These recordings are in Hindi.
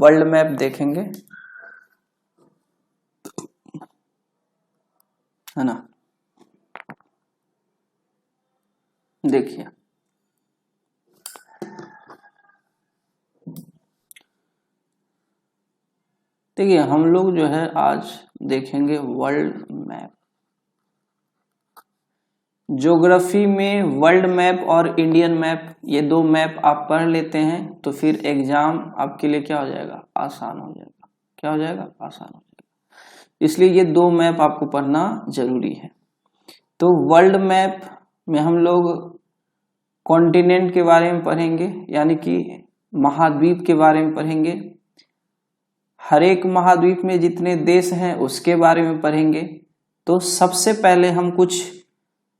वर्ल्ड मैप देखेंगे, है ना। देखिए देखिए हम लोग जो है आज देखेंगे वर्ल्ड मैप। ज्योग्राफी में वर्ल्ड मैप और इंडियन मैप, ये दो मैप आप पढ़ लेते हैं तो फिर एग्जाम आपके लिए क्या हो जाएगा, आसान हो जाएगा। क्या हो जाएगा, आसान हो जाएगा। इसलिए ये दो मैप आपको पढ़ना जरूरी है। तो वर्ल्ड मैप में हम लोग कॉन्टिनेंट के बारे में पढ़ेंगे, यानी कि महाद्वीप के बारे में पढ़ेंगे। हर एक महाद्वीप में जितने देश हैं उसके बारे में पढ़ेंगे। तो सबसे पहले हम कुछ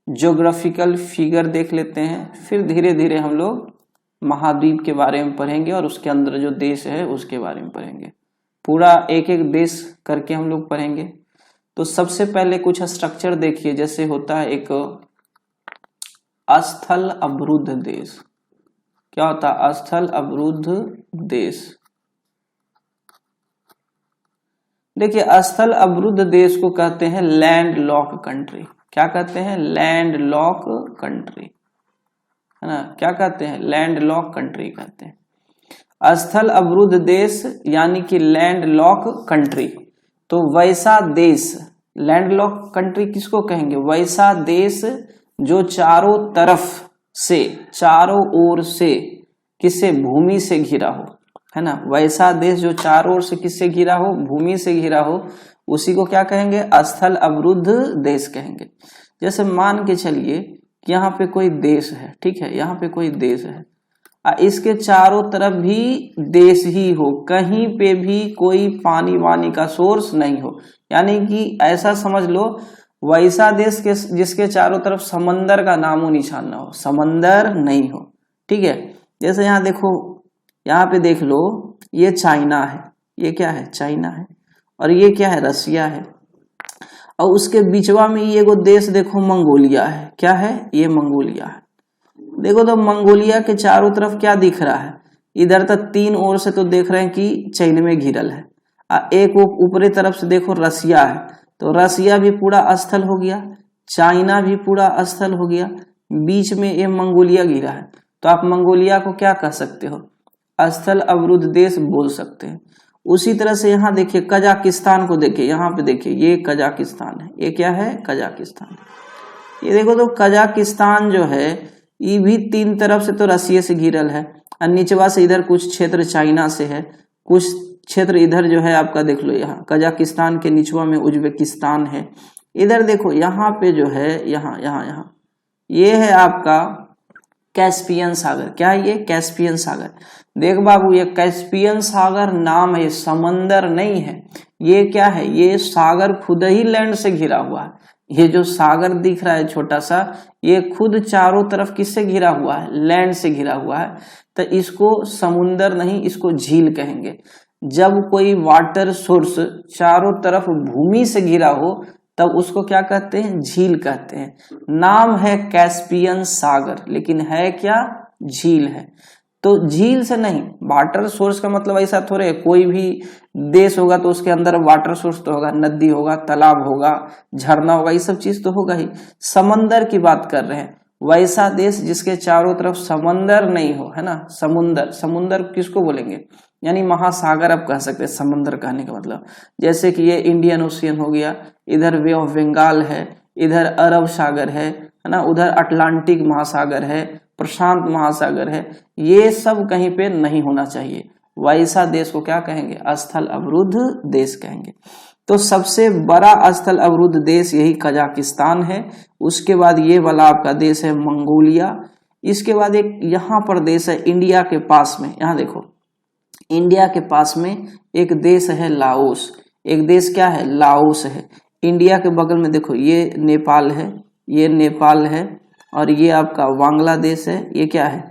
ज्योग्राफिकल फिगर देख लेते हैं, फिर धीरे धीरे हम लोग महाद्वीप के बारे में पढ़ेंगे और उसके अंदर जो देश है उसके बारे में पढ़ेंगे। पूरा एक एक देश करके हम लोग पढ़ेंगे। तो सबसे पहले कुछ स्ट्रक्चर देखिए, जैसे होता है एक स्थल अवरुद्ध देश। क्या होता है, स्थल अवरुद्ध देश। देखिए स्थल अवरुद्ध देश को कहते हैं लैंड लॉक कंट्री। क्या कहते हैं, लैंड लॉक कंट्री, है ना। क्या कहते हैं, लैंड लॉक कंट्री कहते हैं। स्थल अवरुद्ध देश यानी कि लैंड लॉक कंट्री। तो वैसा देश, लैंड लॉक कंट्री किसको कहेंगे, वैसा देश जो चारों तरफ से, चारों ओर से किससे, भूमि से घिरा हो, है ना। वैसा देश जो चारों ओर से किससे घिरा हो, भूमि से घिरा हो, उसी को क्या कहेंगे, स्थल अवरुद्ध देश कहेंगे। जैसे मान के चलिए कि यहाँ पे कोई देश है, ठीक है, यहाँ पे कोई देश है, इसके चारों तरफ भी देश ही हो, कहीं पे भी कोई पानी वानी का सोर्स नहीं हो, यानी कि ऐसा समझ लो वैसा देश के जिसके चारों तरफ समंदर का नामो निशान ना हो, समंदर नहीं हो, ठीक है। जैसे यहाँ देखो, यहाँ पे देख लो, ये चाइना है, ये क्या है, चाइना है, और ये क्या है, रसिया है, और उसके बीचवा में ये वो देश देखो मंगोलिया है। क्या है, ये मंगोलिया है। देखो तो मंगोलिया के चारों तरफ क्या दिख रहा है, इधर तक तीन ओर से तो देख रहे हैं कि चीन में घिरल है, एक ऊपरी तरफ से देखो रसिया है, तो रसिया भी पूरा स्थल हो गया, चाइना भी पूरा स्थल हो गया, बीच में ये मंगोलिया घिरा है। तो आप मंगोलिया को क्या कह सकते हो, स्थल अवरुद्ध देश बोल सकते हैं। उसी तरह से यहाँ देखिए कजाकिस्तान को देखिए, यहाँ पे देखिए ये कजाकिस्तान है, ये क्या है, कजाकिस्तान। ये देखो तो कजाकिस्तान जो है ये भी तीन तरफ से तो रसिया से घिरल है, और नीचवा से इधर कुछ क्षेत्र चाइना से है, कुछ क्षेत्र इधर जो है आपका देख लो, यहाँ कजाकिस्तान के निचवा में उज्बेकिस्तान है। इधर देखो यहाँ पे जो है, यहाँ यहाँ यहाँ ये है आपका कैस्पियन सागर। क्या है ये, कैस्पियन सागर। देख बाबू ये कैस्पियन सागर नाम है, समंदर नहीं है। ये क्या है, ये सागर खुद ही लैंड से घिरा हुआ है। ये जो सागर दिख रहा है छोटा सा, ये खुद चारों तरफ किससे घिरा हुआ है, लैंड से घिरा हुआ है। तो इसको समुंदर नहीं, इसको झील कहेंगे। जब कोई वाटर सोर्स चारों तरफ भूमि से घिरा हो तब उसको क्या कहते हैं, झील कहते हैं। नाम है कैस्पियन सागर, लेकिन है क्या, झील है। तो झील से नहीं, वाटर सोर्स का मतलब ऐसा थोड़े, कोई भी देश होगा तो उसके अंदर वाटर सोर्स तो होगा, नदी होगा, तालाब होगा, झरना होगा, ये सब चीज तो होगा ही। समंदर की बात कर रहे हैं, वैसा देश जिसके चारों तरफ समंदर नहीं हो, है ना। समुंदर, समुंदर किसको बोलेंगे, यानी महासागर आप कह सकते हैं समंदर कहने का मतलब। जैसे कि ये इंडियन ओशियन हो गया, इधर वे ऑफ बंगाल है, इधर अरब सागर है ना, उधर अटलांटिक महासागर है, प्रशांत महासागर है। ये सब कहीं पे नहीं होना चाहिए, वैसा देश को क्या कहेंगे, स्थल अवरुद्ध देश कहेंगे। तो सबसे बड़ा स्थल अवरुद्ध देश यही कजाकिस्तान है। उसके बाद ये वाला आपका देश है मंगोलिया। इसके बाद एक यहाँ पर देश है इंडिया के पास में, यहाँ देखो इंडिया के पास में एक देश है लाओस। एक देश क्या है, लाओस है। इंडिया के बगल में देखो ये नेपाल है, ये नेपाल है, और ये आपका बांग्लादेश है। ये क्या है,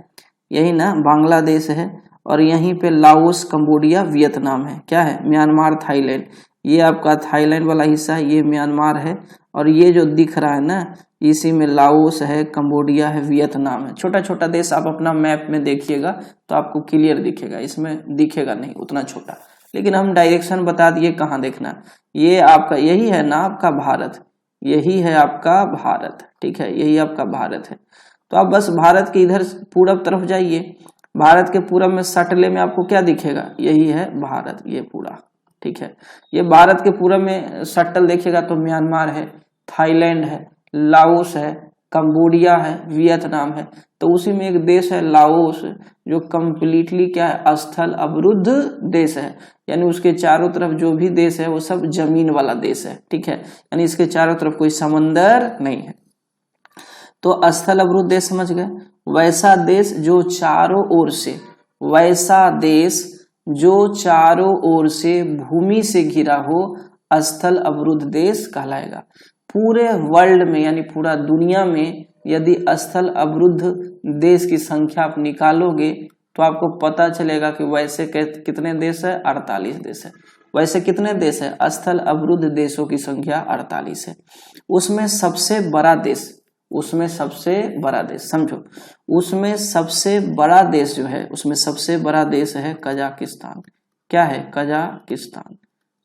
यही ना बांग्लादेश है। और यहीं पे लाओस, कंबोडिया, वियतनाम है। क्या है, म्यांमार, थाईलैंड। ये आपका थाईलैंड वाला हिस्सा है, ये म्यांमार है, और ये जो दिख रहा है ना इसी में लाओस है, कंबोडिया है, वियतनाम है। छोटा छोटा देश आप अपना मैप में देखिएगा तो आपको क्लियर दिखेगा, इसमें दिखेगा नहीं उतना छोटा, लेकिन हम डायरेक्शन बता दिए कहाँ देखना। ये आपका यही है ना आपका भारत, यही है आपका भारत, ठीक है, यही आपका भारत है। तो आप बस भारत के इधर पूरब तरफ जाइए, भारत के पूरब में सटले में आपको क्या दिखेगा, यही है भारत, ये पूरा, ठीक है। ये भारत के पूरब में सटल देखिएगा तो म्यांमार है, थाईलैंड है, लाओस है, कंबोडिया है, वियतनाम है। तो उसी में एक देश है लाओस जो कंप्लीटली क्या है, स्थल अवरुद्ध देश है, यानी उसके चारों तरफ जो भी देश है वो सब जमीन वाला देश है, ठीक है, यानी इसके चारों तरफ कोई समंदर नहीं है। तो स्थल अवरुद्ध देश समझ गए। वैसा देश जो चारों ओर से, वैसा देश जो चारों ओर से भूमि से घिरा हो स्थल अवरुद्ध देश कहलाएगा। पूरे वर्ल्ड में यानी पूरा दुनिया में यदि स्थल अवरुद्ध देश की संख्या आप निकालोगे तो आपको पता चलेगा कि वैसे कितने देश है, 48 देश है। वैसे कितने देश है, स्थल अवरुद्ध देशों की संख्या 48 है। उसमें सबसे बड़ा देश, उसमें सबसे बड़ा देश समझो, उसमें सबसे बड़ा देश जो है, उसमें सबसे बड़ा देश है कजाकिस्तान। क्या है, कजाकिस्तान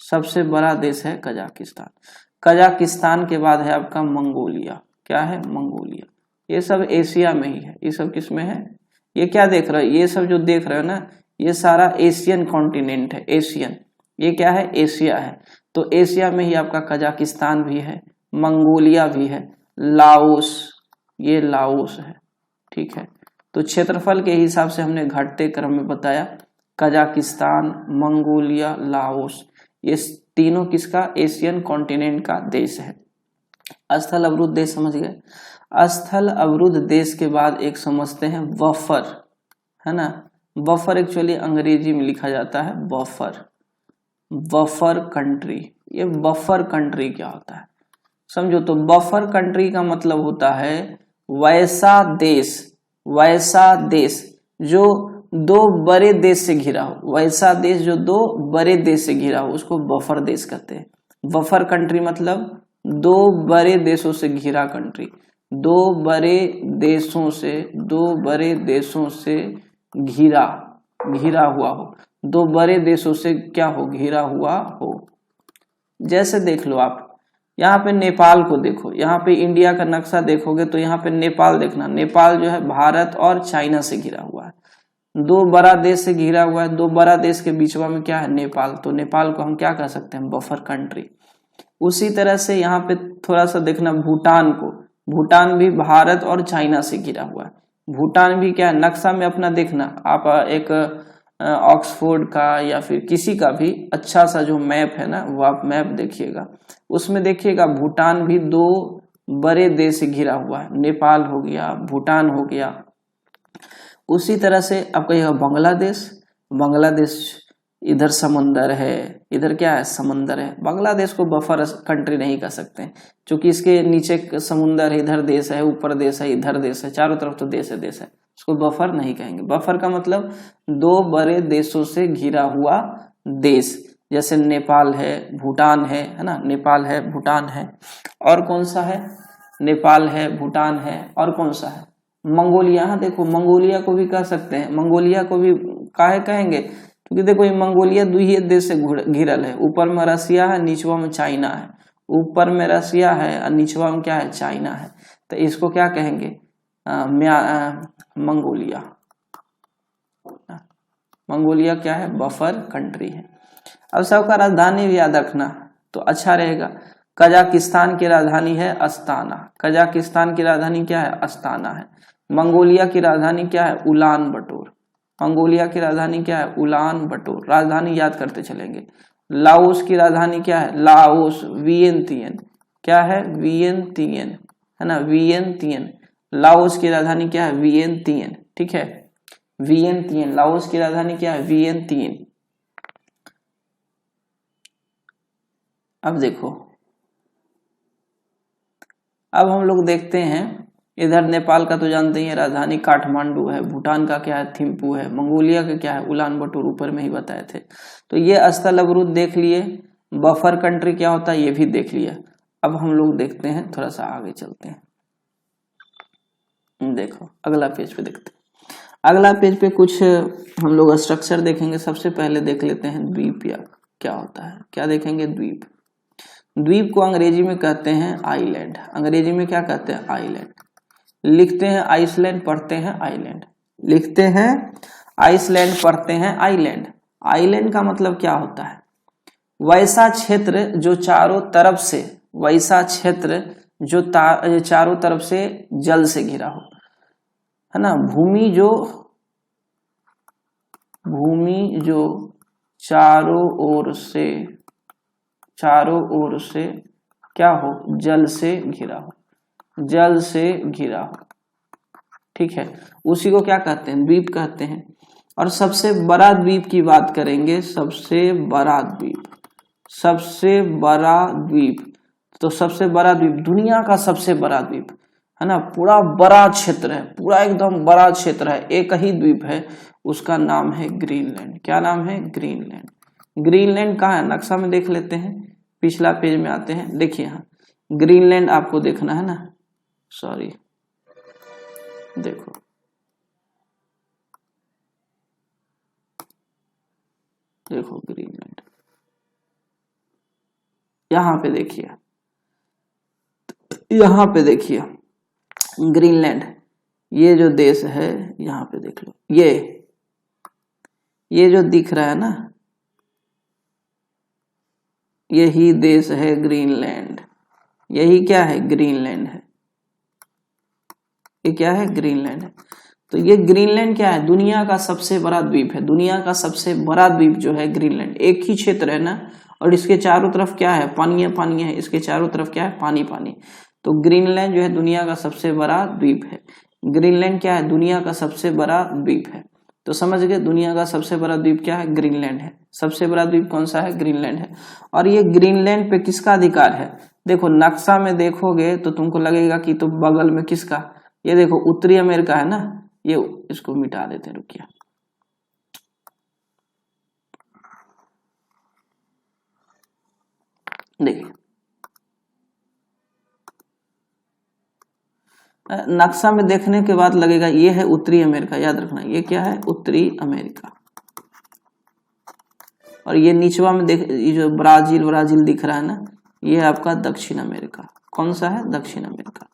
सबसे बड़ा देश है कजाकिस्तान। कजाकिस्तान के बाद है आपका मंगोलिया। क्या है, मंगोलिया। ये सब एशिया में ही है। ये सब किस में है, ये क्या देख रहे हो, ये सब जो देख रहे हो ना ये सारा एशियन कॉन्टिनेंट है, एशियन, ये क्या है, एशिया है। तो एशिया में ही आपका कजाकिस्तान भी है, मंगोलिया भी है, लाओस, ये लाओस है, ठीक है। तो क्षेत्रफल के हिसाब से हमने घटते क्रम में बताया, कजाकिस्तान, मंगोलिया, लाओस, ये तीनों किसका, एशियन कॉन्टिनेंट का देश है। स्थल अवरुद्ध देश समझ गए। स्थल अवरुद्ध देश के बाद एक समझते हैं बफर, है ना। बफर एक्चुअली अंग्रेजी में लिखा जाता है बफर, बफर कंट्री। ये बफर कंट्री क्या होता है समझो। तो बफर कंट्री का मतलब होता है वैसा देश, वैसा देश जो दो बड़े देश से घिरा हो, वैसा देश जो दो बड़े देश से घिरा हो उसको बफर देश कहते हैं। बफर कंट्री मतलब दो बड़े देशों से घिरा कंट्री, दो बड़े देशों से, दो बड़े देशों से घिरा, घिरा हुआ हो, दो बड़े देशों से क्या हो, घिरा हुआ हो। जैसे देख लो आप यहाँ पे नेपाल को देखो, यहाँ पे इंडिया का नक्शा देखोगे तो यहाँ पे नेपाल देखना, नेपाल जो है भारत और चाइना से घिरा हुआ है, दो बड़ा देश से घिरा हुआ है, दो बड़ा देश के बीच में क्या है, नेपाल। तो नेपाल को हम क्या कह सकते हैं, बफर कंट्री। उसी तरह से यहाँ पे थोड़ा सा देखना भूटान को, भूटान भी भारत और चाइना से घिरा हुआ है। भूटान भी क्या है, नक्शा में अपना देखना आप, एक ऑक्सफोर्ड का या फिर किसी का भी अच्छा सा जो मैप है ना वो आप मैप देखिएगा, उसमें देखिएगा भूटान भी दो बड़े देश से घिरा हुआ है, नेपाल हो गया, भूटान हो गया। उसी तरह से आपका यह बांग्लादेश, बांग्लादेश इधर समंदर है, इधर क्या है, समंदर है। बांग्लादेश को बफर कंट्री नहीं कह सकते क्योंकि इसके नीचे समुंदर है, इधर देश है, ऊपर देश है, इधर देश है, चारों तरफ तो देश है, देश है, इसको बफर नहीं कहेंगे। बफर का मतलब दो बड़े देशों से घिरा हुआ देश, जैसे नेपाल है, भूटान है ना, नेपाल है, भूटान है, और कौन सा है, नेपाल है, भूटान है, और कौन सा है, मंगोलिया। हाँ देखो मंगोलिया को भी कह सकते हैं, मंगोलिया को भी काहे कहेंगे क्योंकि देखो ये मंगोलिया दो ही देश से घिरल है, ऊपर में रसिया है, नीचवा में चाइना है, ऊपर में रसिया है और नीचवा में क्या है, चाइना है। तो इसको क्या कहेंगे, मंगोलिया। मंगोलिया क्या है, बफर कंट्री है। अब सबका राजधानी भी याद रखना तो अच्छा रहेगा। कजाकिस्तान की राजधानी है अस्ताना, कजाकिस्तान की राजधानी क्या है, अस्ताना है। मंगोलिया की राजधानी क्या है, उलान बटोर, मंगोलिया की राजधानी क्या है, उलान बटोर। राजधानी याद करते चलेंगे। लाओस की राजधानी क्या है, लाओस, वियंतियन, क्या है, वियंतियन, है ना, वियंतियन। लाओस की राजधानी क्या है, वियंतियन, ठीक है, वियंतियन। लाओस की राजधानी क्या है, वियंतियन। अब देखो, अब हम लोग देखते हैं इधर नेपाल का तो जानते ही राजधानी काठमांडू है, भूटान का क्या है, थिम्पू है, मंगोलिया का क्या है, उलान बटोर, ऊपर में ही बताए थे। तो ये स्थल अवरुद्ध देख लिए। बफर कंट्री क्या होता है ये भी देख लिया। अब हम लोग देखते हैं, थोड़ा सा आगे चलते हैं। देखो अगला पेज पे देखते हैं। अगला पेज पे कुछ हम लोग स्ट्रक्चर देखेंगे। सबसे पहले देख लेते हैं द्वीप या क्या होता है। क्या देखेंगे? द्वीप। द्वीप को अंग्रेजी में कहते हैं आइलैंड। अंग्रेजी में क्या कहते हैं? आइलैंड। लिखते हैं आइसलैंड, पढ़ते हैं आइलैंड। लिखते हैं आइसलैंड, पढ़ते हैं आइलैंड। आइलैंड का मतलब क्या होता है? वैसा क्षेत्र जो चारों तरफ से, वैसा क्षेत्र जो चारों तरफ से जल से घिरा हो, है ना। भूमि जो चारों ओर से क्या हो? जल से घिरा हो, जल से घिरा हो। ठीक है, उसी को क्या कहते हैं? द्वीप कहते हैं। और सबसे बड़ा द्वीप की बात करेंगे। सबसे बड़ा द्वीप, सबसे बड़ा द्वीप, तो सबसे बड़ा द्वीप, दुनिया का सबसे बड़ा द्वीप, है ना। पूरा बड़ा क्षेत्र है, पूरा एकदम बड़ा क्षेत्र है, एक ही द्वीप है, उसका नाम है ग्रीनलैंड। क्या नाम है? ग्रीनलैंड। ग्रीनलैंड कहाँ है? नक्शा में देख लेते हैं। पिछला पेज में आते हैं। देखिए यहाँ ग्रीनलैंड आपको देखना है ना, सॉरी, देखो देखो ग्रीनलैंड, यहाँ पे देखिए, यहाँ पे देखिए ग्रीनलैंड, ये जो देश है यहाँ पे देख लो, ये जो दिख रहा है ना, यही देश है ग्रीनलैंड। यही क्या है? ग्रीनलैंड है। ये क्या है? ग्रीनलैंड है। तो ये ग्रीनलैंड क्या है? दुनिया का सबसे बड़ा द्वीप है। दुनिया का सबसे बड़ा द्वीप जो है ग्रीनलैंड, एक ही क्षेत्र है ना, और इसके चारों तरफ क्या है? पानी है, पानी है। इसके चारों तरफ क्या है? पानी, पानी। तो ग्रीनलैंड जो है दुनिया का सबसे बड़ा द्वीप है। ग्रीनलैंड क्या है? दुनिया का सबसे बड़ा द्वीप है। तो समझ गए, दुनिया का सबसे बड़ा द्वीप क्या है? ग्रीनलैंड है। सबसे बड़ा द्वीप कौन सा है? ग्रीनलैंड है। और ये ग्रीनलैंड पे किसका अधिकार है? देखो नक्शा में देखोगे तो तुमको लगेगा कि तो बगल में किसका, ये देखो उत्तरी अमेरिका है ना, ये इसको मिटा देते हैं, रुकिए। देखिए नक्शा में देखने के बाद लगेगा ये है उत्तरी अमेरिका, याद रखना ये क्या है? उत्तरी अमेरिका। और ये नीचवा में देख, ये जो ब्राजील दिख रहा है ना, ये है आपका दक्षिण अमेरिका। कौन सा है? दक्षिण अमेरिका।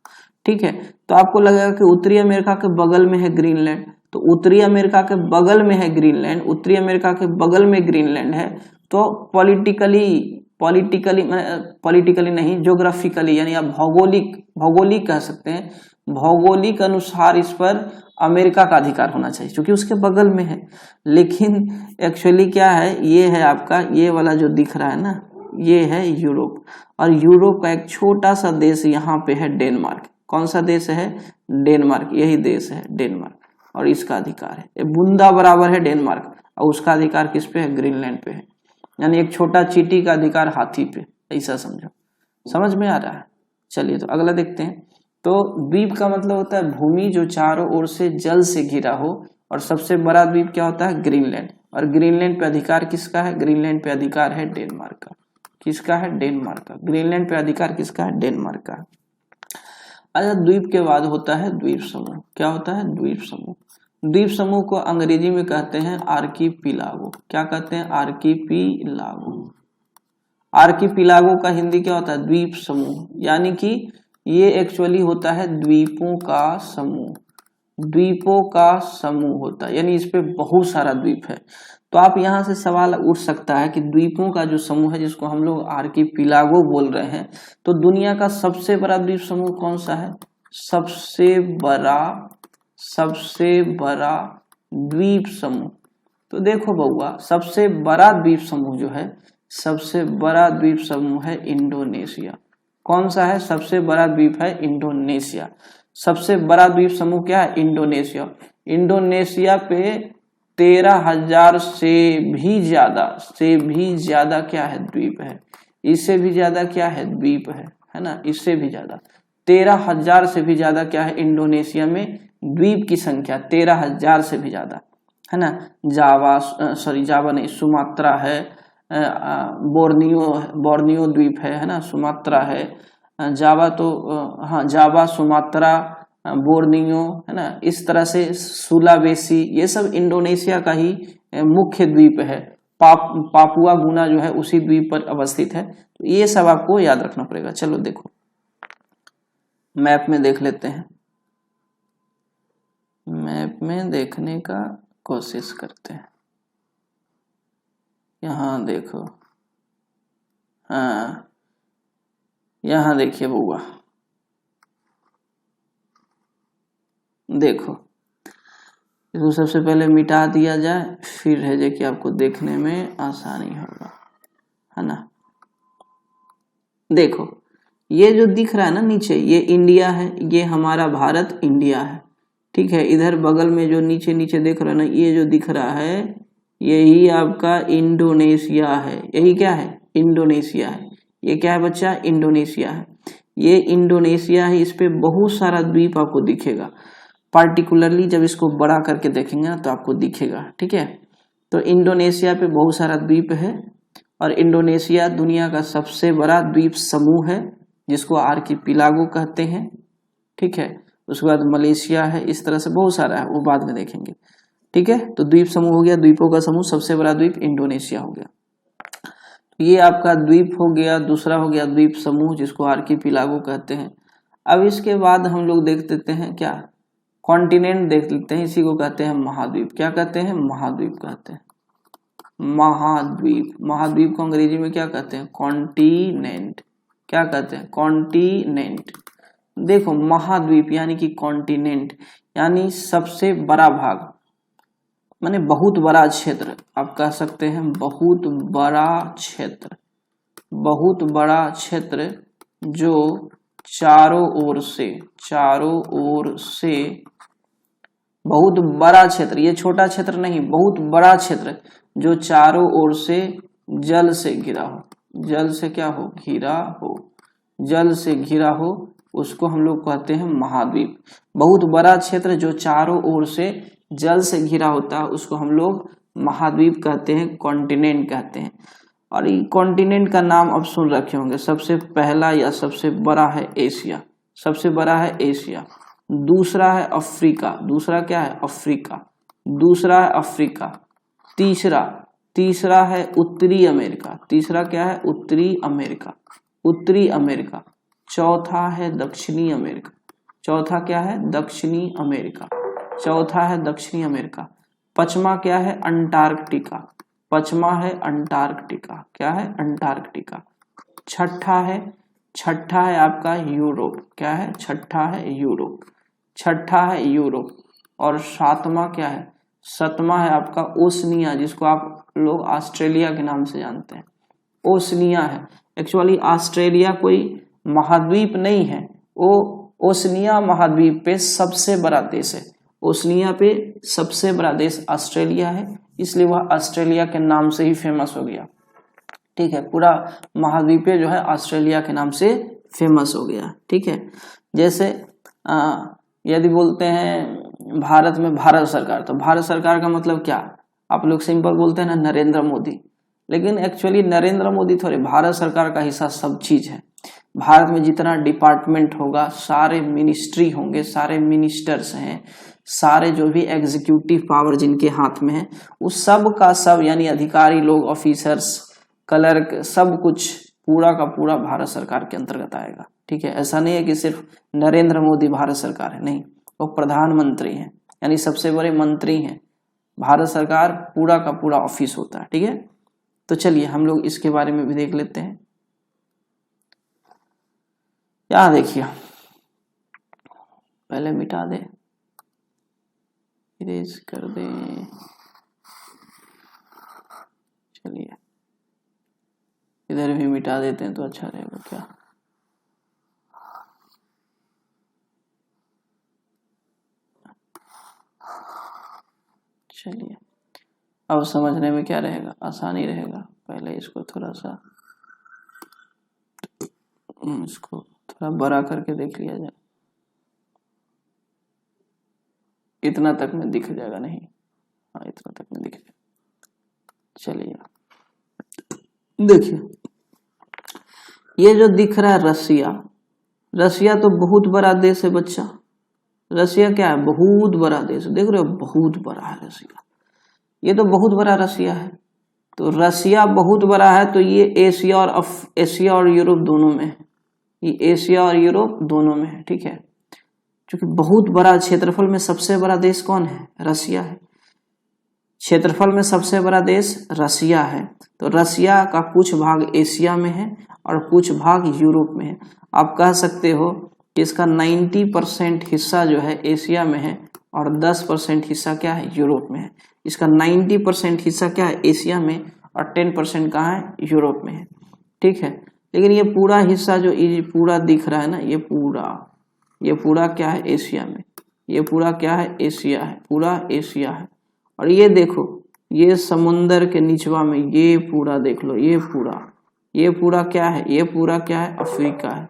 ठीक है, तो आपको लगेगा कि उत्तरी अमेरिका के बगल में है ग्रीनलैंड, तो उत्तरी अमेरिका के बगल में है ग्रीनलैंड, उत्तरी अमेरिका के बगल में ग्रीनलैंड है, तो पॉलिटिकली नहीं, ज्योग्राफिकली, यानी आप भौगोलिक कह सकते हैं, भौगोलिक अनुसार इस पर अमेरिका का अधिकार होना चाहिए क्योंकि उसके बगल में है। लेकिन एक्चुअली क्या है? ये है आपका, ये वाला जो दिख रहा है ना, ये है यूरोप। और यूरोप का एक छोटा सा देश यहाँ पे है डेनमार्क। कौन सा देश है? डेनमार्क। यही देश है डेनमार्क, और इसका अधिकार है, ये बूंदा बराबर है डेनमार्क, और उसका अधिकार किस पे है? ग्रीनलैंड पे है। यानी एक छोटा चींटी का अधिकार हाथी पे, ऐसा समझो। समझ में आ रहा है? चलिए तो अगला देखते हैं। तो द्वीप का मतलब होता है भूमि जो चारों ओर से जल से घिरा हो, और सबसे बड़ा द्वीप क्या होता है? ग्रीनलैंड। और ग्रीनलैंड पे अधिकार किसका है? ग्रीनलैंड पे अधिकार है डेनमार्क का। किसका है? डेनमार्क का। ग्रीनलैंड पे अधिकार किसका है? डेनमार्क का। अच्छा, द्वीप के बाद होता है द्वीप समूह। क्या होता है? द्वीप समूह। द्वीप समूह को अंग्रेजी में कहते हैं आर्कीपिलागो। क्या कहते हैं? आर्कीपिलागो। आर्कीपिलागो का हिंदी क्या होता है? द्वीप समूह। यानी कि ये एक्चुअली होता है द्वीपों का समूह। द्वीपों का समूह होता है, यानी इस पे बहुत सारा द्वीप है। तो आप यहाँ से सवाल उठ सकता है कि द्वीपों का जो समूह है, जिसको हम लोग आर्कीपिलागो बोल रहे हैं, तो दुनिया का सबसे बड़ा द्वीप समूह कौन सा है? सबसे बड़ा द्वीप समूह। तो देखो बउआ, सबसे बड़ा द्वीप समूह जो है, सबसे बड़ा द्वीप समूह है इंडोनेशिया। कौन सा है? सबसे बड़ा द्वीप है इंडोनेशिया। सबसे बड़ा द्वीप समूह क्या है? इंडोनेशिया। इंडोनेशिया पे 13,000 से भी ज्यादा क्या है? द्वीप है। इससे भी ज्यादा क्या है? द्वीप है ना। इससे भी ज्यादा 13,000 से भी ज्यादा क्या है? इंडोनेशिया में द्वीप की संख्या 13,000 से भी ज्यादा, है ना। जावा नहीं, सुमात्रा है, बोर्नियो द्वीप है ना, सुमात्रा है, जावा तो हाँ जावा, सुमात्रा, बोर्नियो है ना, इस तरह से सुलावेसी, ये सब इंडोनेशिया का ही मुख्य द्वीप है। पापुआ गुना जो है उसी द्वीप पर अवस्थित है। तो ये सब आपको याद रखना पड़ेगा। चलो देखो मैप में देख लेते हैं, मैप में देखने का कोशिश करते हैं। यहाँ देखो, हाँ यहाँ देखिए बउआ, देखो इसको सबसे पहले मिटा दिया जाए, फिर है जो कि आपको देखने में आसानी होगा, है ना। देखो ये जो दिख रहा है ना नीचे, ये इंडिया है, ये हमारा भारत इंडिया है, ठीक है। इधर बगल में जो नीचे नीचे देख रहा है ना, ये जो दिख रहा है यही आपका इंडोनेशिया है। यही क्या है? इंडोनेशिया है। ये क्या है बच्चा? इंडोनेशिया है। ये इंडोनेशिया है, इस पे बहुत सारा द्वीप आपको दिखेगा। पार्टिकुलरली जब इसको बड़ा करके देखेंगे ना तो आपको दिखेगा, ठीक है। तो इंडोनेशिया पे बहुत सारा द्वीप है, और इंडोनेशिया दुनिया का सबसे बड़ा द्वीप समूह है, जिसको आर्किपिलागो कहते हैं, ठीक है। उसके बाद मलेशिया है, इस तरह से बहुत सारा है, वो बाद में देखेंगे, ठीक है। तो द्वीप समूह हो गया, द्वीपों का समूह, सबसे बड़ा द्वीप इंडोनेशिया हो गया। ये आपका द्वीप हो गया। दूसरा हो गया द्वीप समूह, जिसको आर्किपिलागो कहते हैं। अब इसके बाद हम लोग देख लेते हैं क्या, कॉन्टिनेंट देख लेते हैं। इसी को कहते हैं महाद्वीप। क्या कहते हैं? महाद्वीप कहते हैं। महाद्वीप, महाद्वीप को अंग्रेजी में क्या कहते हैं? कॉन्टिनेंट। क्या कहते हैं? कॉन्टिनेंट। देखो महाद्वीप यानी कि कॉन्टिनेंट यानी सबसे बड़ा भाग, माने बहुत बड़ा क्षेत्र, आप कह सकते हैं बहुत बड़ा क्षेत्र, बहुत बड़ा क्षेत्र जो चारों ओर से बहुत बड़ा क्षेत्र, ये छोटा क्षेत्र नहीं, बहुत बड़ा क्षेत्र जो चारों ओर से जल से घिरा हो। जल से क्या हो? घिरा हो। जल से घिरा हो, उसको हम लोग कहते हैं महाद्वीप। बहुत बड़ा क्षेत्र जो चारों ओर से जल से घिरा होता है उसको हम लोग महाद्वीप कहते हैं, कॉन्टिनेंट कहते हैं। और ये कॉन्टिनेंट का नाम अब सुन रखे होंगे, सबसे पहला या सबसे बड़ा है एशिया, सबसे बड़ा है एशिया। दूसरा है अफ्रीका, दूसरा क्या है? अफ्रीका। दूसरा है अफ्रीका। तीसरा है उत्तरी अमेरिका। तीसरा क्या है? उत्तरी अमेरिका, उत्तरी अमेरिका। चौथा है दक्षिणी अमेरिका। चौथा क्या है? दक्षिणी अमेरिका। चौथा है दक्षिणी अमेरिका। पांचवा क्या है? अंटार्कटिका। पांचवा है अंटार्कटिका। क्या है? अंटार्कटिका। छठा है आपका यूरोप। क्या है? छठा है यूरोप। छठा है यूरोप। और सातवां क्या है? सातवां है आपका ओशनिया, जिसको आप लोग ऑस्ट्रेलिया के नाम से जानते हैं। ओशनिया है। एक्चुअली ऑस्ट्रेलिया कोई महाद्वीप नहीं है, वो ओशनिया महाद्वीप पे सबसे बड़ा देश है। ओशनिया पे सबसे बड़ा देश ऑस्ट्रेलिया है, इसलिए वह ऑस्ट्रेलिया के नाम से ही फेमस हो गया, ठीक है। पूरा महाद्वीपीय जो है ऑस्ट्रेलिया के नाम से फेमस हो गया, ठीक है। जैसे यदि बोलते हैं भारत में भारत सरकार, तो भारत सरकार का मतलब क्या? आप लोग सिंपल बोलते हैं ना, नरेंद्र मोदी। लेकिन एक्चुअली नरेंद्र मोदी थोड़े, भारत सरकार का हिस्सा सब चीज है। भारत में जितना डिपार्टमेंट होगा, सारे मिनिस्ट्री होंगे, सारे मिनिस्टर्स हैं, सारे जो भी एग्जीक्यूटिव पावर जिनके हाथ में है, उस सब का सब यानी अधिकारी लोग, ऑफिसर्स, क्लर्क, सब कुछ पूरा का पूरा भारत सरकार के अंतर्गत आएगा, ठीक है। ऐसा नहीं है कि सिर्फ नरेंद्र मोदी भारत सरकार है, नहीं, वो प्रधानमंत्री हैं, यानी सबसे बड़े मंत्री हैं। भारत सरकार पूरा का पूरा ऑफिस होता है, ठीक है। तो चलिए हम लोग इसके बारे में भी देख लेते हैं। यहाँ देखिए, पहले मिटा दे, इरेज कर दे, चलिए इधर भी मिटा देते हैं तो अच्छा रहेगा क्या। चलिए अब समझने में क्या रहेगा, आसानी रहेगा। पहले इसको थोड़ा सा, इसको थोड़ा बड़ा करके देख लिया जाए, इतना तक में दिख जाएगा, नहीं, हाँ इतना तक में दिख जाएगा। चलिए देखिए ये जो दिख रहा है रसिया, रसिया तो बहुत बड़ा देश है बच्चा। रसिया क्या है? बहुत बड़ा देश, देख रहे हो बहुत बड़ा है रसिया, ये तो बहुत बड़ा रसिया है। तो रसिया बहुत बड़ा है तो ये एशिया और यूरोप दोनों में है, ये एशिया और यूरोप दोनों में है, ठीक है। क्योंकि बहुत बड़ा क्षेत्रफल में सबसे बड़ा देश कौन है? रसिया है। क्षेत्रफल में सबसे बड़ा देश रसिया है। तो रसिया का कुछ भाग एशिया में है और कुछ भाग यूरोप में है। आप कह सकते हो कि इसका 90% हिस्सा जो है एशिया में है और 10% हिस्सा क्या है? यूरोप में है। इसका 90% हिस्सा क्या है? एशिया में, और 10% कहाँ है? यूरोप में है, ठीक है। लेकिन ये पूरा हिस्सा जो ये पूरा दिख रहा है ना, ये पूरा क्या है? एशिया में। ये पूरा क्या है? एशिया है, पूरा एशिया है। और ये देखो ये समुंदर के निचवा में ये पूरा देख लो, ये पूरा क्या है? ये पूरा क्या है? अफ्रीका है।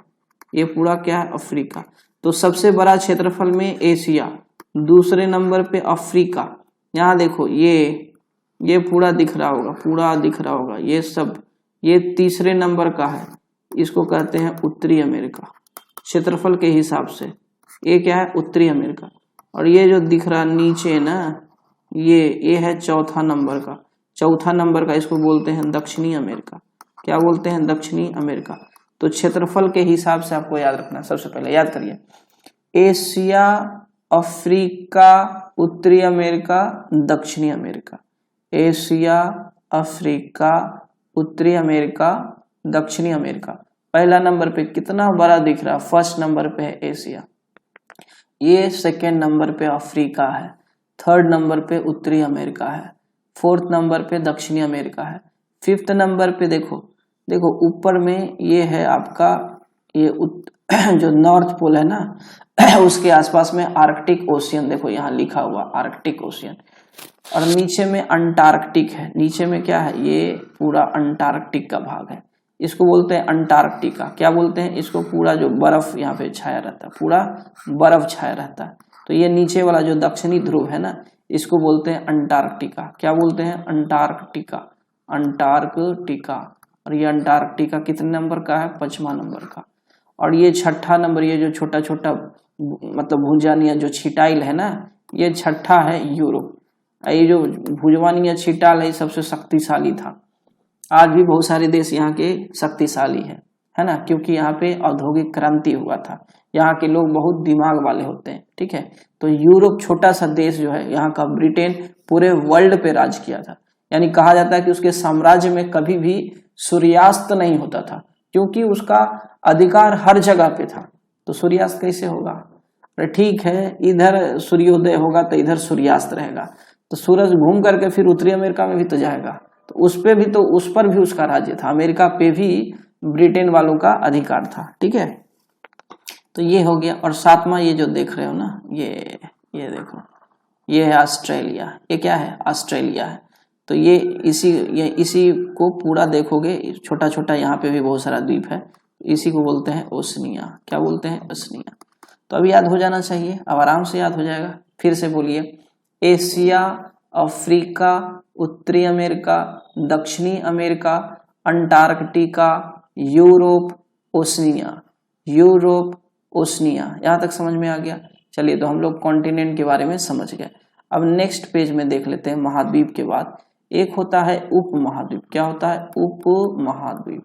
ये पूरा क्या है? अफ्रीका। तो सबसे बड़ा क्षेत्रफल में एशिया, दूसरे नंबर पे अफ्रीका। यहाँ देखो ये पूरा दिख रहा होगा, पूरा दिख रहा होगा ये सब। ये तीसरे नंबर का है, इसको कहते हैं उत्तरी अमेरिका। क्षेत्रफल के हिसाब से ये क्या है? उत्तरी अमेरिका। और ये जो दिख रहा नीचे ना, ये है चौथा नंबर का। चौथा नंबर का इसको बोलते हैं दक्षिणी अमेरिका। क्या बोलते हैं? दक्षिणी अमेरिका। तो क्षेत्रफल के हिसाब से आपको याद रखना। सबसे पहले याद करिए, एशिया, अफ्रीका, उत्तरी अमेरिका, दक्षिणी अमेरिका। एशिया, अफ्रीका, उत्तरी अमेरिका, दक्षिणी अमेरिका। पहला नंबर पे कितना बड़ा दिख रहा? फर्स्ट नंबर पे है एशिया, ये सेकेंड नंबर पे अफ्रीका है, थर्ड नंबर पे उत्तरी अमेरिका है, फोर्थ नंबर पे दक्षिणी अमेरिका है, फिफ्थ नंबर पे देखो ऊपर में ये है आपका ये जो नॉर्थ पोल है ना उसके आसपास में आर्कटिक ओशियन, देखो यहाँ लिखा हुआ आर्कटिक ओशियन। और नीचे में अंटार्कटिक है। नीचे में क्या है? ये पूरा अंटार्कटिक का भाग है, इसको बोलते हैं अंटार्कटिका। क्या बोलते हैं इसको? पूरा जो बर्फ यहाँ पे छाया रहता है, पूरा बर्फ छाया रहता है। तो ये नीचे वाला जो दक्षिणी ध्रुव है ना, इसको बोलते हैं अंटार्कटिका। क्या बोलते हैं? Antarctica, Antarctica. और ये अंटार्कटिका कितने नंबर का है? 5वां नंबर का। और ये छठा नंबर, ये जो छोटा छोटा मतलब भुजानिया जो छिटाइल है ना, ये छठा है यूरोप। ये जो भुजवानिया छिटाल है सबसे शक्तिशाली था। आज भी बहुत सारे देश यहाँ के शक्तिशाली है ना, क्योंकि यहाँ पे औद्योगिक क्रांति हुआ था। यहाँ के लोग बहुत दिमाग वाले होते हैं, ठीक है। तो यूरोप छोटा सा देश जो है यहाँ का, ब्रिटेन पूरे वर्ल्ड पे राज किया था। यानी कहा जाता है कि उसके साम्राज्य में कभी भी सूर्यास्त नहीं होता था, क्योंकि उसका अधिकार हर जगह पे था। तो सूर्यास्त कैसे होगा? अरे ठीक है, इधर सूर्योदय होगा तो इधर सूर्यास्त रहेगा, तो सूरज घूम करके फिर उत्तरी अमेरिका में भी तो जाएगा, तो उस पर भी उसका राज्य था। अमेरिका पे भी ब्रिटेन वालों का अधिकार था, ठीक है। तो ये हो गया। और सातवां ये जो देख रहे हो ना, ये देखो, ये है ऑस्ट्रेलिया। ये क्या है? ऑस्ट्रेलिया है। तो ये इसी को पूरा देखोगे, छोटा छोटा यहाँ पे भी बहुत सारा द्वीप है, इसी को बोलते हैं ओशनिया। क्या बोलते हैं? ओशनिया। तो अभी याद हो जाना चाहिए, अब आराम से याद हो जाएगा। फिर से बोलिए, एशिया, अफ्रीका, उत्तरी अमेरिका, दक्षिणी America, Antarctica, Europe, Oceania. Europe, Oceania. यहाँ तक समझ में आ गया? चलिए, तो हम लोग कॉन्टिनेंट के बारे में समझ गए। अब नेक्स्ट पेज में देख लेते हैं महाद्वीप के बाद एक होता है उपमहाद्वीप। क्या होता है? उपमहाद्वीप।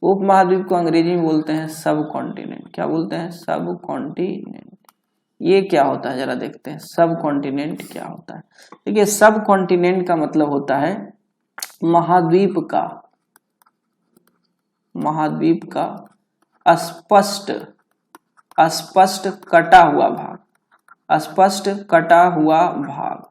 उपमहाद्वीप को अंग्रेजी में बोलते हैं सब कॉन्टिनेंट। क्या बोलते हैं? सब कॉन्टिनेंट। ये क्या होता है जरा देखते हैं, सब कॉन्टिनेंट क्या होता है। देखिए, सब कॉन्टिनेंट का मतलब होता है महाद्वीप का स्पष्ट कटा हुआ भाग,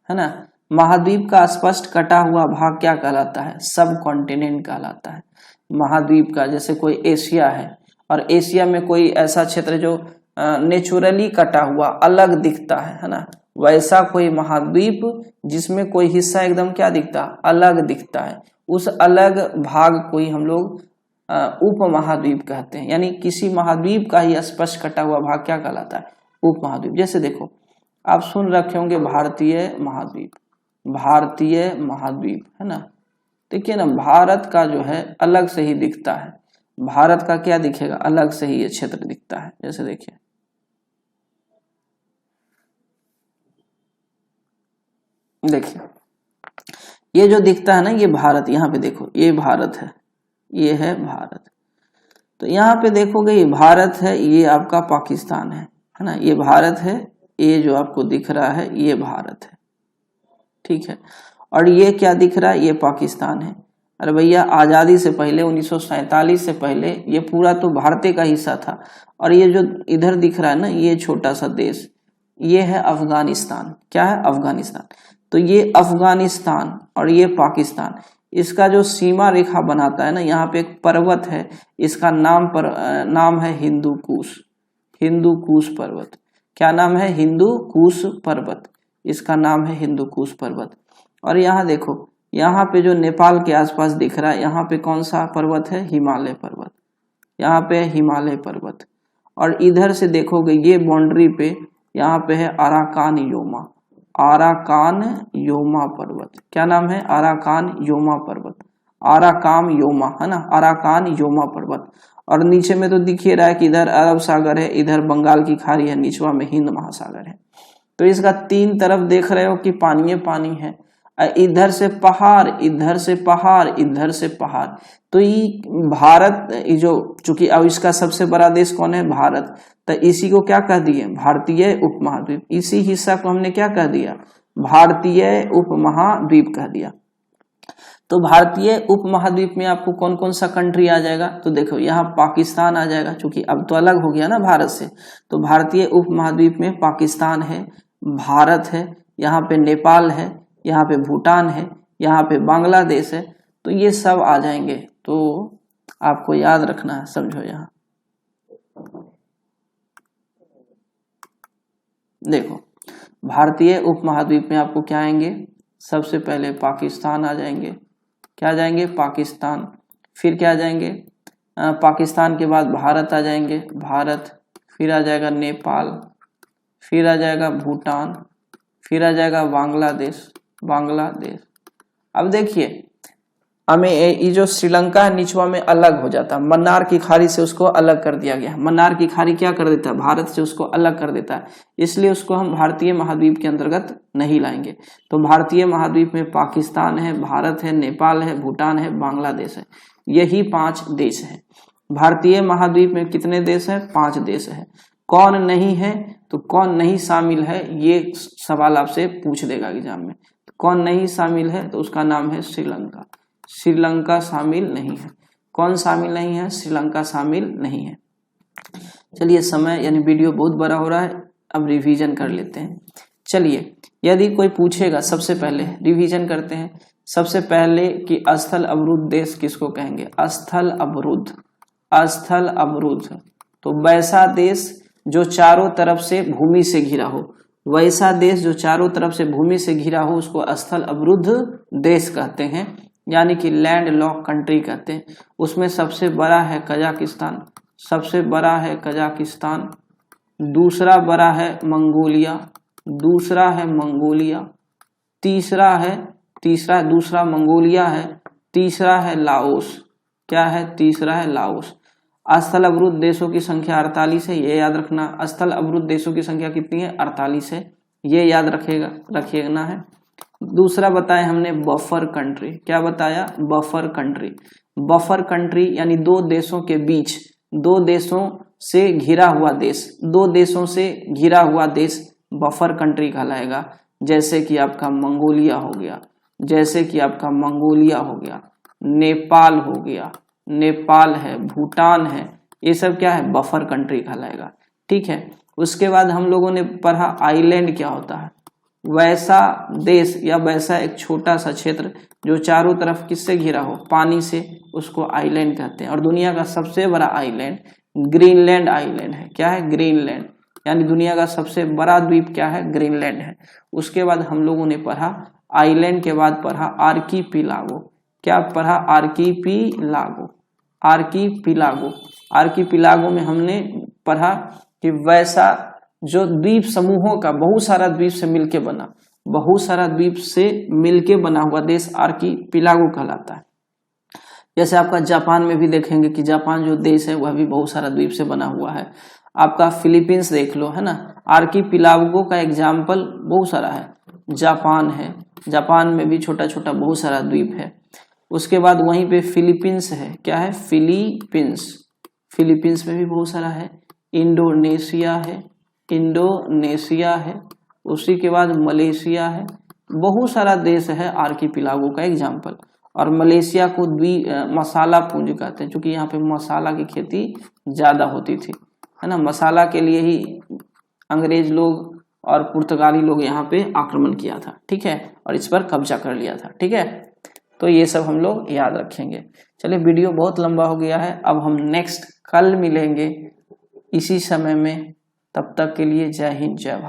है ना। महाद्वीप का स्पष्ट कटा हुआ भाग क्या कहलाता है? सब कॉन्टिनेंट कहलाता है। महाद्वीप का, जैसे कोई एशिया है और एशिया में कोई ऐसा क्षेत्र जो नेचुरली कटा हुआ अलग दिखता है ना, वैसा कोई महाद्वीप जिसमें कोई हिस्सा एकदम क्या दिखता? अलग दिखता है, उस अलग भाग को ही हम लोग उपमहाद्वीप कहते हैं। यानी किसी महाद्वीप का ही स्पष्ट कटा हुआ भाग क्या कहलाता है? उपमहाद्वीप। जैसे देखो, आप सुन रखे होंगे भारतीय महाद्वीप है ना, देखिए ना, भारत का जो है अलग से ही दिखता है। भारत का क्या दिखेगा, अलग से ही ये क्षेत्र दिखता है। जैसे देखिए ये जो दिखता है ना, ये भारत, यहाँ पे देखो ये भारत है, ये है भारत। तो यहाँ पे देखोगे ये भारत है, ये आपका पाकिस्तान है ना, ये भारत है, ये जो आपको दिख रहा है ये भारत है, ठीक है। और ये क्या दिख रहा है, ये पाकिस्तान है। अरे भैया, आज़ादी से पहले 1947 से पहले ये पूरा तो भारत का हिस्सा था। और ये जो इधर दिख रहा है ना, ये छोटा सा देश, ये है अफगानिस्तान। क्या है, अफगानिस्तान। तो ये अफगानिस्तान और ये पाकिस्तान, इसका जो सीमा रेखा बनाता है ना, यहाँ पे एक पर्वत है, इसका नाम है हिंदू कुश। हिंदू कुश पर्वत। क्या नाम है, हिंदू कुश पर्वत। इसका नाम है हिंदू कुश पर्वत। और यहाँ देखो, यहाँ पे जो नेपाल के आसपास दिख रहा है, यहाँ पे कौन सा पर्वत है, हिमालय पर्वत। यहाँ पे हिमालय पर्वत। और इधर से देखोगे ये बाउंड्री पे यहाँ पे है अराकान योमा। अराकान योमा पर्वत। क्या नाम है, अराकान योमा पर्वत। अराकान योमा है ना, अराकान योमा पर्वत। और नीचे में तो दिख ही रहा है कि इधर अरब सागर है, इधर बंगाल की खाड़ी है, निचवा में हिंद महासागर है। तो इसका तीन तरफ देख रहे हो कि पानी पानी है। इधर से पहाड़, इधर से पहाड़, इधर से पहाड़। तो ये भारत, ये जो चूंकि अब इसका सबसे बड़ा देश कौन है, भारत, तो इसी को क्या कह दिए, भारतीय उपमहाद्वीप। इसी हिस्सा को हमने क्या कह दिया, भारतीय उपमहाद्वीप कह दिया। तो भारतीय उपमहाद्वीप में आपको कौन कौन सा कंट्री आ जाएगा, तो देखो यहाँ पाकिस्तान आ जाएगा, क्योंकि अब तो अलग हो गया ना भारत से। तो भारतीय उपमहाद्वीप में पाकिस्तान है, भारत है, यहाँ पे नेपाल है, यहाँ पे भूटान है, यहाँ पे बांग्लादेश है। तो ये सब आ जाएंगे। तो आपको याद रखना है, समझो। यहाँ देखो, भारतीय उपमहाद्वीप में आपको क्या आएंगे, सबसे पहले पाकिस्तान आ जाएंगे। क्या आ जाएंगे, पाकिस्तान। फिर क्या आ जाएंगे, पाकिस्तान के बाद भारत आ जाएंगे, भारत। फिर आ जाएगा नेपाल, फिर आ जाएगा भूटान, फिर आ जाएगा बांग्लादेश, बांग्लादेश। अब देखिए, हमें ये जो श्रीलंका है निचवा में अलग हो जाता है, मन्नार की खाड़ी से उसको अलग कर दिया गया। मन्नार की खाड़ी क्या कर देता है, भारत से उसको अलग कर देता है, इसलिए उसको हम भारतीय महाद्वीप के अंतर्गत नहीं लाएंगे। तो भारतीय महाद्वीप में पाकिस्तान है, भारत है, नेपाल है, भूटान है, बांग्लादेश है। यही 5 देश है। भारतीय महाद्वीप में कितने देश है, 5 देश है। कौन नहीं है, तो कौन नहीं शामिल है, ये सवाल आपसे पूछ देगा एग्जाम में। कौन नहीं शामिल है, तो उसका नाम है श्रीलंका। श्रीलंका शामिल नहीं है। कौन शामिल नहीं है, श्रीलंका शामिल नहीं है। चलिए, समय यानी वीडियो बहुत बड़ा हो रहा है, अब रिवीजन कर लेते हैं। चलिए, यदि कोई पूछेगा, सबसे पहले रिवीजन करते हैं। सबसे पहले कि स्थल अवरुद्ध देश किसको कहेंगे, स्थल अवरुद्ध। स्थल अवरुद्ध, तो वैसा देश जो चारों तरफ से भूमि से घिरा हो, वैसा देश जो चारों तरफ से भूमि से घिरा हो उसको स्थल अवरुद्ध देश कहते हैं, यानी कि लैंड लॉक कंट्री कहते हैं। उसमें सबसे बड़ा है कजाकिस्तान, सबसे बड़ा है कजाकिस्तान। दूसरा बड़ा है मंगोलिया, दूसरा है मंगोलिया। दूसरा मंगोलिया है। तीसरा है लाओस। क्या है, तीसरा है लाओस। स्थल अवरुद्ध देशों की संख्या 48 है, ये याद रखना। स्थल अवरुद्ध देशों की संख्या कितनी है, 48 है, ये याद रखिएगा है। दूसरा बताया हमने बफर कंट्री। क्या बताया, बफर कंट्री। बफर कंट्री यानी दो देशों के बीच, दो देशों से घिरा हुआ देश, दो देशों से घिरा हुआ देश बफर कंट्री कहलाएगा। जैसे कि आपका मंगोलिया हो गया, जैसे कि आपका मंगोलिया हो गया, नेपाल हो गया, नेपाल है, भूटान है, ये सब क्या है, बफर कंट्री कहलाएगा। ठीक है। उसके बाद हम लोगों ने पढ़ा आइलैंड क्या होता है। वैसा देश या वैसा एक छोटा सा क्षेत्र जो चारों तरफ किससे घिरा हो, पानी से, उसको आइलैंड कहते हैं। और दुनिया का सबसे बड़ा आइलैंड ग्रीनलैंड आइलैंड है। क्या है, ग्रीनलैंड, यानी दुनिया का सबसे बड़ा द्वीप क्या है, ग्रीनलैंड है। उसके बाद हम लोगों ने पढ़ा आइलैंड के बाद पढ़ा आर्कीपिलागो। क्या पढ़ा, आर्कीपिलागो। आर्कीपिलागो, आर्कीपिलागो में हमने पढ़ा कि वैसा जो द्वीप समूहों का, बहुत सारा द्वीप से मिलके बना, बहुत सारा द्वीप से मिलके बना हुआ देश आर्किपिलागो कहलाता है। जैसे आपका जापान में भी देखेंगे कि जापान जो देश है वह भी बहुत सारा द्वीप से बना हुआ है। आपका फिलीपींस देख लो, है ना, आर्किपिलागो का एग्जाम्पल बहुत सारा है। जापान है, जापान में भी छोटा छोटा बहुत सारा द्वीप है। उसके बाद वहीं पे फिलीपींस है, क्या है, फिलीपींस, फिलीपींस में भी बहुत सारा है। इंडोनेशिया है, इंडोनेशिया है। उसी के बाद मलेशिया है, बहुत सारा देश है आर्किपिलागो का एग्जाम्पल। और मलेशिया को मसाला पुंज कहते हैं, क्योंकि यहाँ पे मसाला की खेती ज्यादा होती थी, है ना। मसाला के लिए ही अंग्रेज लोग और पुर्तगाली लोग यहाँ पे आक्रमण किया था, ठीक है, और इस पर कब्जा कर लिया था, ठीक है। तो ये सब हम लोग याद रखेंगे। चलिए, वीडियो बहुत लंबा हो गया है, अब हम नेक्स्ट कल मिलेंगे इसी समय में। तब तक के लिए जय हिंद, जय भारत।